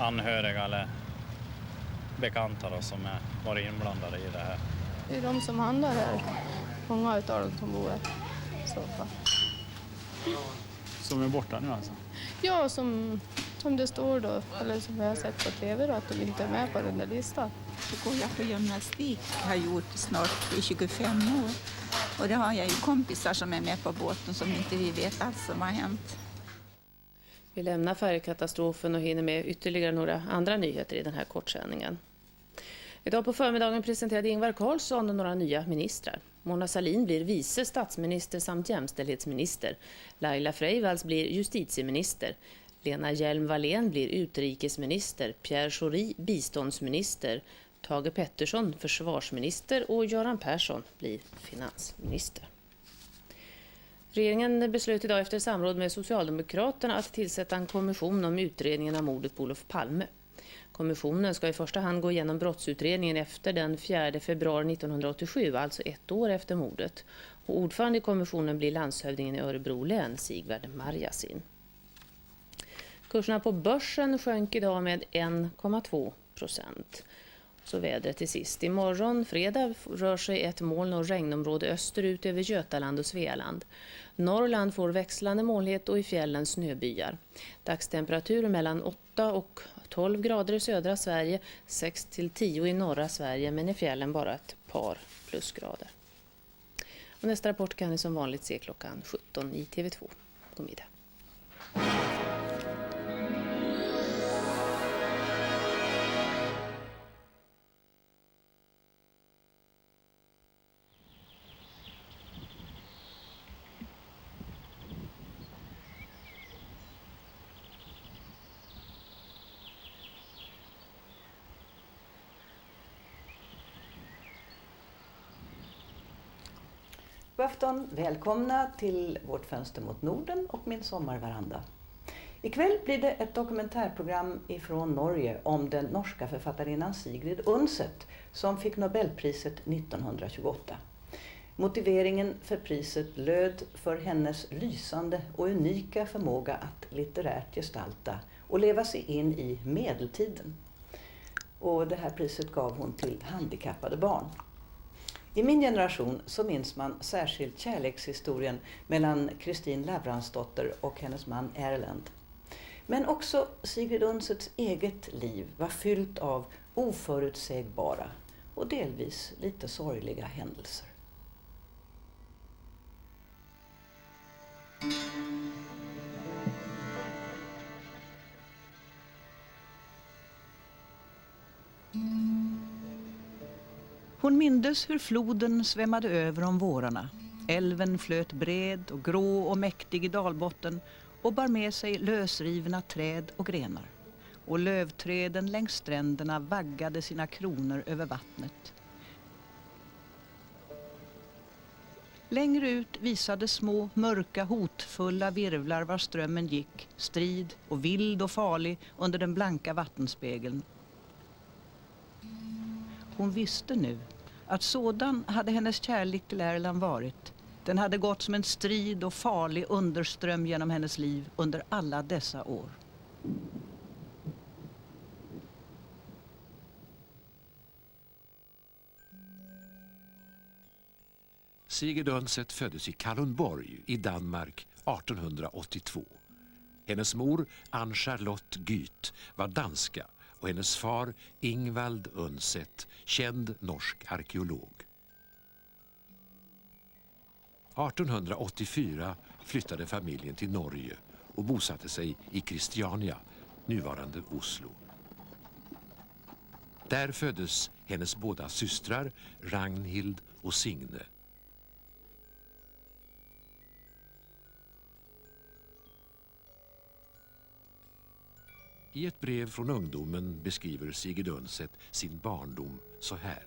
anhöriga eller bekanta då, som är varit inblandade i det här. Det är de som handlar här. Många av dem som bor här. Som är borta nu alltså? Ja, som det står då, eller som jag har sett på tv då, att de inte är med på den där listan. Så går jag på gymnastik, har gjort snart i 25 år. Och det har jag ju kompisar som är med på båten som inte vi vet alls som har hänt. Vi lämnar färjekatastrofen och hinner med ytterligare några andra nyheter i den här kortsändningen. Idag på förmiddagen presenterade Ingvar Carlsson några nya ministrar. Mona Sahlin blir vice statsminister samt jämställdhetsminister. Laila Freivalds blir justitieminister. Lena Hjelm-Wallén blir utrikesminister. Pierre Schori biståndsminister. Tage Pettersson försvarsminister och Göran Persson blir finansminister. Regeringen beslöt idag efter samråd med Socialdemokraterna att tillsätta en kommission om utredningen av mordet på Olof Palme. Kommissionen ska i första hand gå igenom brottsutredningen efter den 4 februari 1987, alltså 1 år efter mordet. Och ordförande i kommissionen blir landshövdingen i Örebro län, Sigvard Marjasin. Kurserna på börsen sjönk idag med 1,2%. Så vädret till sist. Imorgon fredag rör sig ett moln- och regnområde österut över Götaland och Svealand. Norrland får växlande molnighet och i fjällen snöbyar. Dagstemperatur mellan 8 och 12 grader i södra Sverige, 6 till 10 i norra Sverige, men i fjällen bara ett par plusgrader. Och nästa rapport kan ni som vanligt se klockan 17 i TV2. God middag. God afton, välkomna till vårt fönster mot Norden och min sommarveranda. Ikväll blir det ett dokumentärprogram ifrån Norge om den norska författarinnan Sigrid Undset som fick Nobelpriset 1928. Motiveringen för priset löd för hennes lysande och unika förmåga att litterärt gestalta och leva sig in i medeltiden. Och det här priset gav hon till handikappade barn. I min generation så minns man särskilt kärlekshistorien mellan Kristin Lavransdotter och hennes man Erlend. Men också Sigrid Undsets eget liv var fyllt av oförutsägbara och delvis lite sorgliga händelser. Hon mindes hur floden svämmade över om vårarna. Älven flöt bred och grå och mäktig i dalbotten och bar med sig lösrivna träd och grenar. Och lövträden längs stränderna vaggade sina kronor över vattnet. Längre ut visade små, mörka, hotfulla virvlar var strömmen gick, strid och vild och farlig under den blanka vattenspegeln. Hon visste nu att sådan hade hennes kärlek till Erland varit. Den hade gått som en strid och farlig underström genom hennes liv under alla dessa år. Sigrid Undset föddes i Kalundborg i Danmark 1882. Hennes mor, Ann-Charlotte Gyth, var danska och hennes far, Ingvald Undset, känd norsk arkeolog. 1884 flyttade familjen till Norge och bosatte sig i Christiania, nuvarande Oslo. Där föddes hennes båda systrar, Ragnhild och Signe. I ett brev från ungdomen beskriver Sigrid Undset sin barndom så här.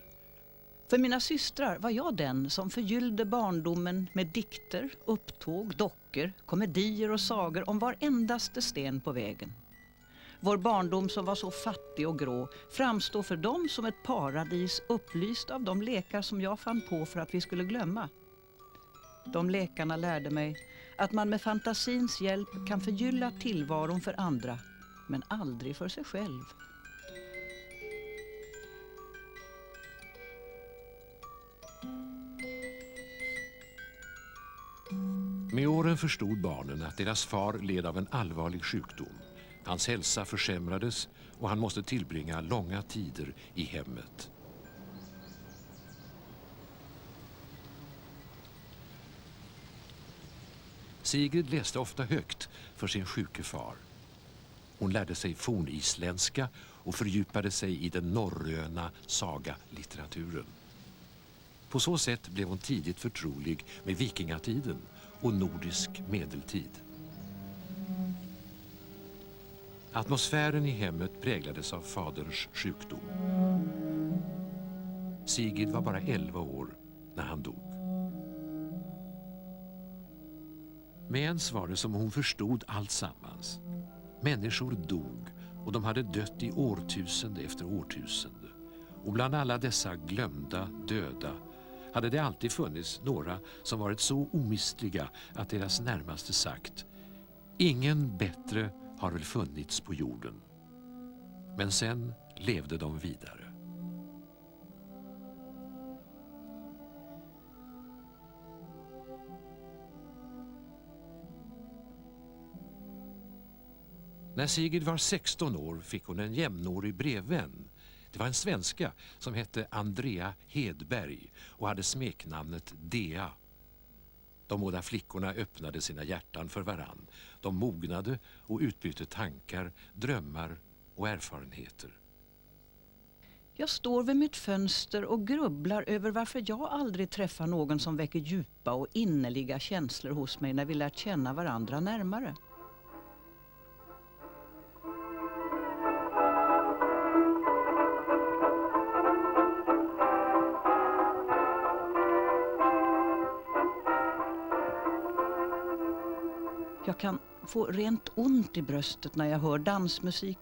För mina systrar var jag den som förgyllde barndomen med dikter, upptåg, dockor, komedier och sagor om varendaste sten på vägen. Vår barndom som var så fattig och grå framstår för dem som ett paradis upplyst av de lekar som jag fann på för att vi skulle glömma. De lekarna lärde mig att man med fantasins hjälp kan förgylla tillvaron för andra, men aldrig för sig själv. Med åren förstod barnen att deras far led av en allvarlig sjukdom. Hans hälsa försämrades och han måste tillbringa långa tider i hemmet. Sigrid läste ofta högt för sin sjuke far. Hon lärde sig fornisländska och fördjupade sig i den norröna sagalitteraturen. På så sätt blev hon tidigt förtrolig med vikingatiden och nordisk medeltid. Atmosfären i hemmet präglades av faderns sjukdom. Sigrid var bara 11 år när han dog. Med ens var det som hon förstod allt sammans. Människor dog och de hade dött i årtusende efter årtusende. Och bland alla dessa glömda döda hade det alltid funnits några som varit så omistliga att deras närmaste sagt: ingen bättre har väl funnits på jorden. Men sen levde de vidare. När Sigrid var 16 år fick hon en jämnårig brevvän. Det var en svenska som hette Andrea Hedberg och hade smeknamnet Dea. De båda flickorna öppnade sina hjärtan för varann. De mognade och utbytte tankar, drömmar och erfarenheter. Jag står vid mitt fönster och grubblar över varför jag aldrig träffar någon som väcker djupa och innerliga känslor hos mig när vi lärt känna varandra närmare. Jag kan få rent ont i bröstet när jag hör dansmusik.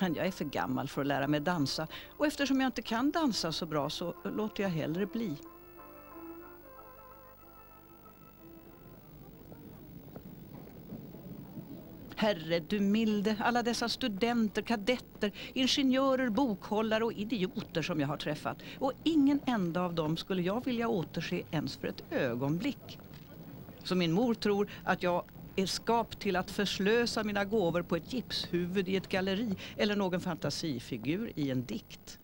Men jag är för gammal för att lära mig dansa. Och eftersom jag inte kan dansa så bra så låter jag hellre bli. Herre du milde, alla dessa studenter, kadetter, ingenjörer, bokhållare och idioter som jag har träffat. Och ingen enda av dem skulle jag vilja återse ens för ett ögonblick. Så min mor tror att jag är skapt till att förslösa mina gåvor på ett gipshuvud i ett galleri eller någon fantasifigur i en dikt.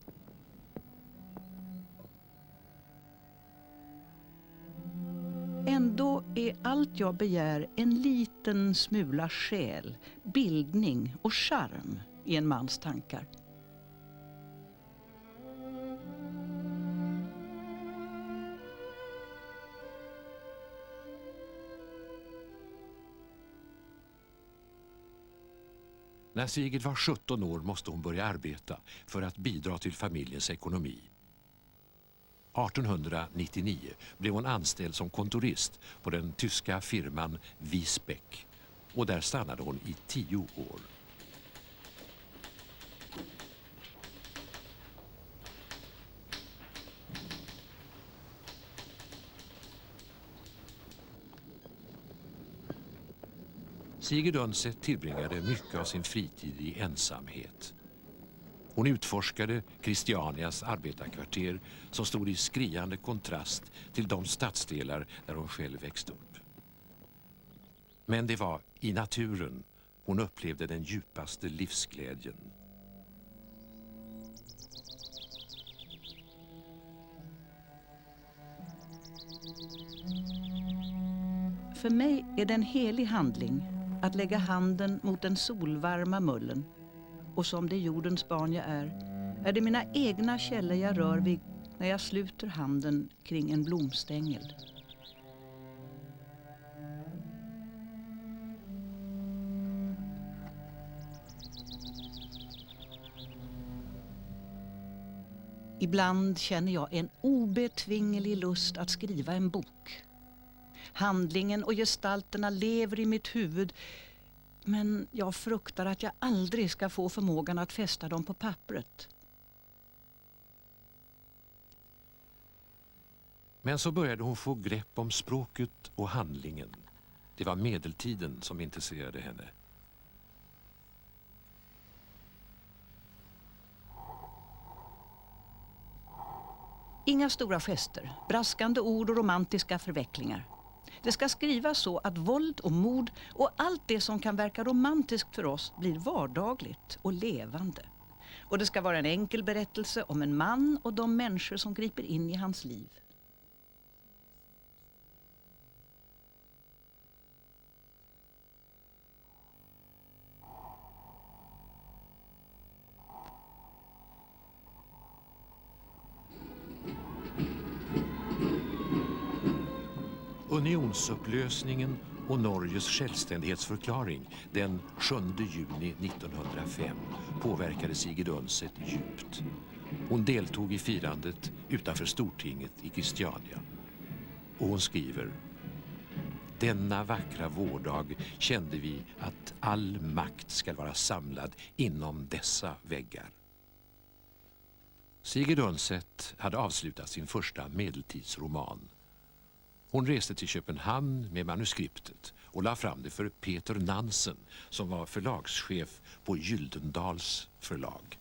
Ändå är allt jag begär en liten smula själ, bildning och charm i en mans tankar. När Sigrid var 17 år måste hon börja arbeta för att bidra till familjens ekonomi. 1899 blev hon anställd som kontorist på den tyska firman Wiesbeck och där stannade hon i 10 år. Sigrid Undset tillbringade mycket av sin fritid i ensamhet. Hon utforskade Christianias arbetarkvarter som stod i skriande kontrast till de stadsdelar där hon själv växte upp. Men det var i naturen hon upplevde den djupaste livsglädjen. För mig är det en helig handling att lägga handen mot den solvarma mullen. Och som det jordens barn jag är det mina egna källor jag rör vid när jag sluter handen kring en blomstängel. Ibland känner jag en obetvingelig lust att skriva en bok. Handlingen och gestalterna lever i mitt huvud, men jag fruktar att jag aldrig ska få förmågan att fästa dem på pappret. Men så började hon få grepp om språket och handlingen. Det var medeltiden som intresserade henne. Inga stora gester, braskande ord och romantiska förvecklingar. Det ska skrivas så att våld och mord och allt det som kan verka romantiskt för oss blir vardagligt och levande. Och det ska vara en enkel berättelse om en man och de människor som griper in i hans liv. Unionsupplösningen och Norges självständighetsförklaring den 7 juni 1905 påverkade Sigrid Undset djupt. Hon deltog i firandet utanför Stortinget i Christiania. Och hon skriver: denna vackra vårdag kände vi att all makt ska vara samlad inom dessa väggar. Sigrid Undset hade avslutat sin första medeltidsroman. Hon reste till Köpenhamn med manuskriptet och la fram det för Peter Nansen som var förlagschef på Gyldendals förlag.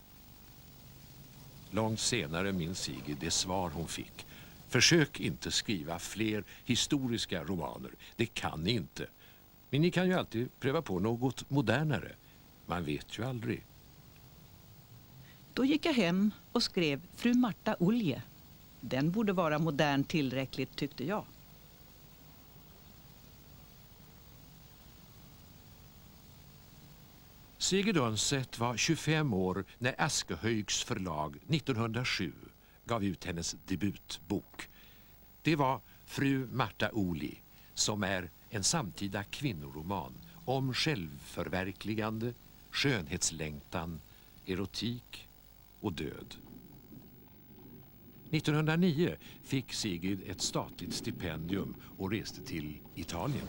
Långt senare minns Sigrid det svar hon fick. Försök inte skriva fler historiska romaner. Det kan ni inte. Men ni kan ju alltid pröva på något modernare. Man vet ju aldrig. Då gick jag hem och skrev Fru Marta Olje. Den borde vara modern tillräckligt, tyckte jag. Sigrid Undset var 25 år när Askehögs förlag 1907 gav ut hennes debutbok. Det var Fru Marta Olje, som är en samtida kvinnoroman om självförverkligande, skönhetslängtan, erotik och död. 1909 fick Sigrid ett statligt stipendium och reste till Italien.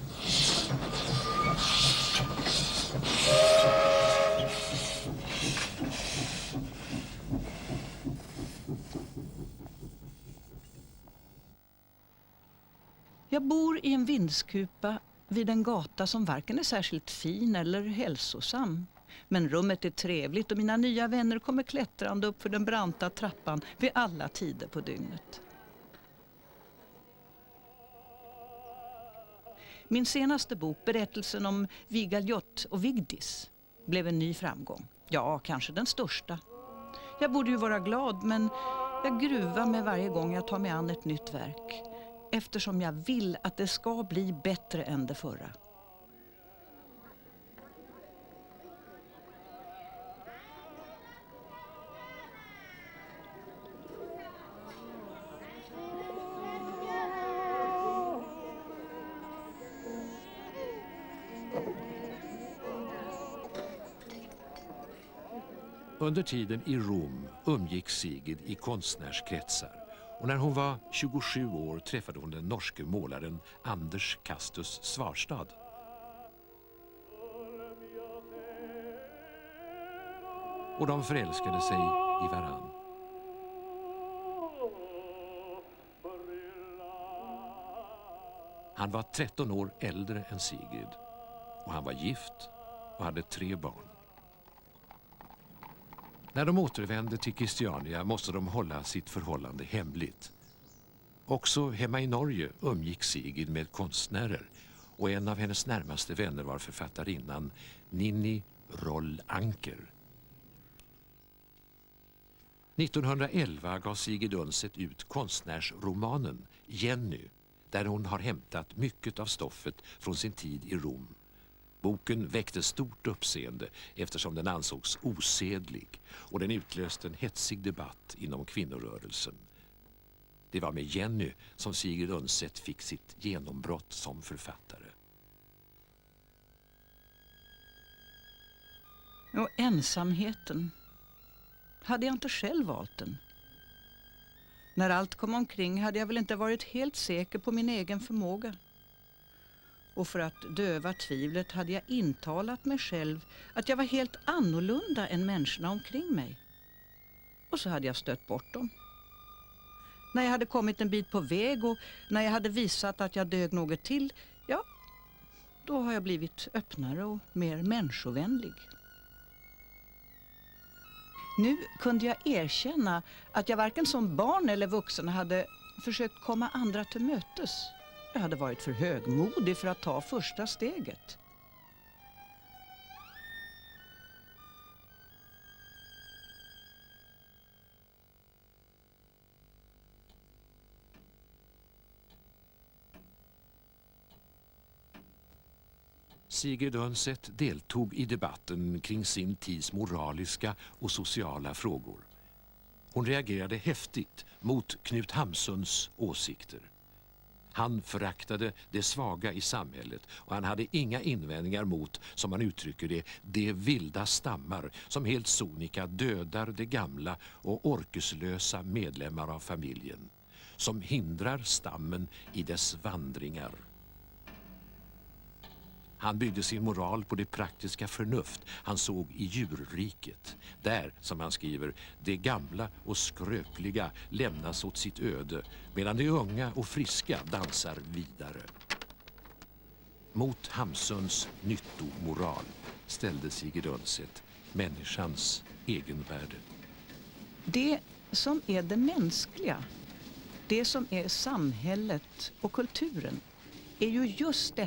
Jag bor i en vindskupa vid en gata som varken är särskilt fin eller hälsosam. Men rummet är trevligt och mina nya vänner kommer klättrande upp för den branta trappan vid alla tider på dygnet. Min senaste bok, berättelsen om Vigaljot och Vigdis, blev en ny framgång. Ja, kanske den största. Jag borde ju vara glad, men jag gruvar mig varje gång jag tar mig an ett nytt verk. Eftersom jag vill att det ska bli bättre än det förra. Under tiden i Rom umgick Sigrid i konstnärskretsar. Och när hon var 27 år träffade hon den norske målaren Anders Kastus Svarstad. Och de förälskade sig i varann. Han var 13 år äldre än Sigrid. Och han var gift och hade 3 barn. När de återvände till Christiania måste de hålla sitt förhållande hemligt. Också hemma i Norge umgick Sigrid med konstnärer och en av hennes närmaste vänner var författarinnan Ninni Roll Anker. 1911 gav Sigrid Undset ut konstnärsromanen Jenny, där hon har hämtat mycket av stoffet från sin tid i Rom. Boken väckte stort uppseende eftersom den ansågs osedlig och den utlöste en hetsig debatt inom kvinnorörelsen. Det var med Jenny som Sigrid Undset fick sitt genombrott som författare. Och ensamheten. Hade jag inte själv valt den? När allt kom omkring hade jag väl inte varit helt säker på min egen förmåga. Och för att döva tvivlet hade jag intalat mig själv att jag var helt annorlunda än människorna omkring mig. Och så hade jag stött bort dem. När jag hade kommit en bit på väg och när jag hade visat att jag dög något till, ja, då har jag blivit öppnare och mer människovänlig. Nu kunde jag erkänna att jag varken som barn eller vuxen hade försökt komma andra till mötes. Jag hade varit för högmodig för att ta första steget. Sigrid Undset deltog i debatten kring sin tids moraliska och sociala frågor. Hon reagerade häftigt mot Knut Hamsuns åsikter. Han föraktade det svaga i samhället och han hade inga invändningar mot, som man uttrycker det, de vilda stammar som helt sonika dödar de gamla och orkeslösa medlemmar av familjen, som hindrar stammen i dess vandringar. Han byggde sin moral på det praktiska förnuft han såg i djurriket. Där, som han skriver, det gamla och skröpliga lämnas åt sitt öde medan de unga och friska dansar vidare. Mot Hamsuns nyttomoral ställde Sigrid Undset människans egenvärde. Det som är det mänskliga, det som är samhället och kulturen, är ju just det